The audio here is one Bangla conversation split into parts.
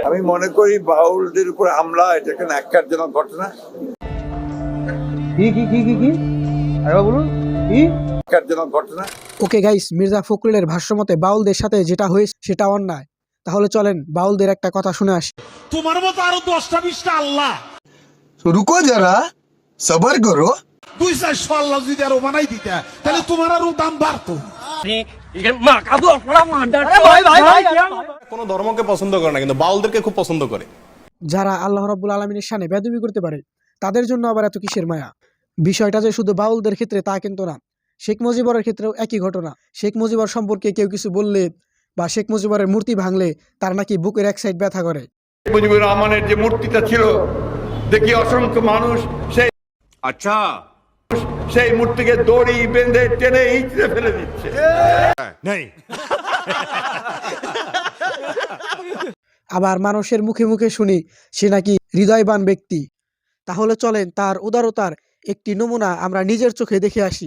আমি মনে করি বাউলদের উপর হামলা এটা একটা ন্যাক্কারজনক ঘটনা। ন্যাক্কারজনক ঘটনা। ওকে গাইস, মির্জা ফখরুলের ভাষ্যমতে বাউলদের সাথে যেটা হয়েছে সেটা অন্যায়। তাহলে চলেন বাউলদের একটা কথা শুনে আসি। তোমার মতো আরো 10টা-20টা আল্লাহ। রুকো যারা, সবার করো। 200-400 আল্লাহ যদি আরো বানাই দিতে তাহলে তোমার আরো দাম বাড়তো। কোনো ধর্মকে পছন্দ করে না, কিন্তু বাউলদেরকে খুব পছন্দ করে। যারা আল্লাহ রাব্বুল আলামিনের শানে বেয়াদবি করতে পারে তাদের জন্য আবার এত কিসের মায়া? বিষয়টা যে শুধু বাউলদের ক্ষেত্রে তা কিন্তু না, শেখ মুজিবরের ক্ষেত্রেও একই ঘটনা। শেখ মুজিবর সম্পর্কে কেউ কিছু বললে বা শেখ মুজিবরের মূর্তি ভাঙলে তার নাকি বুকের এক সাইড ব্যথা করে। মুজিবুর রহমানের যে মূর্তিটা ছিল, দেখি অসংখ্য মানুষ সেই মূর্তিকে দড়ি বেঁধে টেনে ইঁচড়ে ফেলে দিচ্ছে। আবার মানুষের মুখে মুখে শুনি সে নাকি হৃদয়বান ব্যক্তি। তাহলে চলেন তার উদারতার একটি নমুনা আমরা নিজের চোখে দেখে আসি।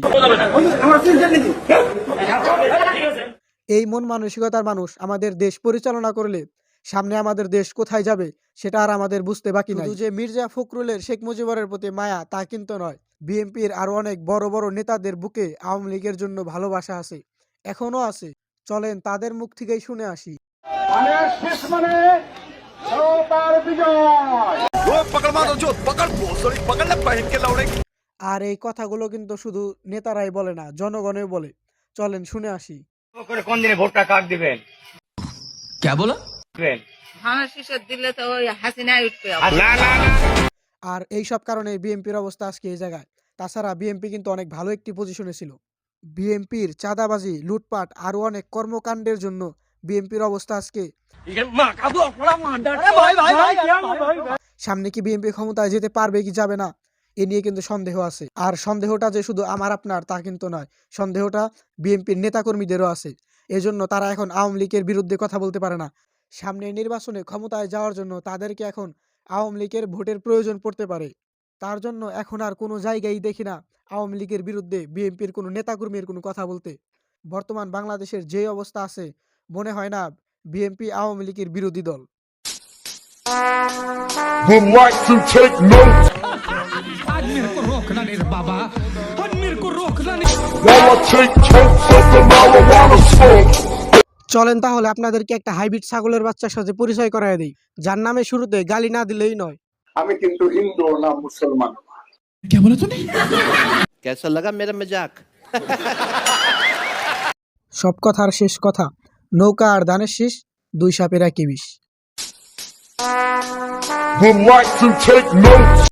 এই মন মানসিকতার মানুষ আমাদের দেশ পরিচালনা করলে সামনে আমাদের দেশ কোথায় যাবে সেটা আর আমাদের বুঝতে বাকি নাই। যে মির্জা ফখরুলের শেখ মুজিবরের প্রতি মায়া তা কিন্তু নয়, বিএনপির আরো অনেক বড় বড় নেতাদের বুকে আওয়ামী লীগের জন্য ভালোবাসা আছে, এখনো আছে। চলেন তাদের মুখ থেকেই শুনে আসি। আর এই কথাগুলো কিন্তু শুধু নেতারাই বলে না, জনগণও বলে। চলেন শুনে আসি। কোন দিনে ভোটটা কাক দিবেন? क्या बोला? দিলে তো ওই হাসিনাই উঠবে। আর এই সব কারণে বিএনপির অবস্থা আজকে এই জায়গায়। তাছাড়া বিএনপি কিন্তু অনেক ভালো একটি পজিশনে ছিল। বিএনপির চাঁদাবাজি, লুটপাট আরো অনেক কর্মকাণ্ডের জন্য বিএনপির অবস্থা আজকে। সামনে কি বিএনপি ক্ষমতায় যেতে পারবে কি যাবে না এ নিয়ে কিন্তু সন্দেহ আছে। আর সন্দেহটা যে শুধু আমার আপনার তা কিন্তু নয়, সন্দেহটা বিএনপির নেতাকর্মীদেরও আছে। এজন্য তারা এখন আওয়ামী লীগের বিরুদ্ধে কথা বলতে পারে না। সামনে নির্বাচনে ক্ষমতায় যাওয়ার জন্য তাদেরকে এখন আওয়ামী লীগের ভোটের প্রয়োজন পড়তে পারে। তার জন্য এখন আর কোনো জায়গায় দেখি না আওয়ামী লীগের বিরুদ্ধে বিএনপির কোনো নেতাকর্মীর কোনো কথা বলতে। বর্তমান বাংলাদেশের যে অবস্থা আছে, মনে হয় না বিএনপি আওয়ামী লীগের বিরোধী দল। চলেন তাহলে আপনাদেরকে একটা হাইব্রিড ছাগলের বাচ্চার সাথে পরিচয় করায় দেই, যার নামে শুরুতে গালি না দিলেই নয়। আমি কিন্তু হিন্দু না মুসলমান। कैसा लगा मेरा मजाक? সব কথার শেষ কথা, নৌকা আর ধানের শীষ, দুই সাপের একই বিষ।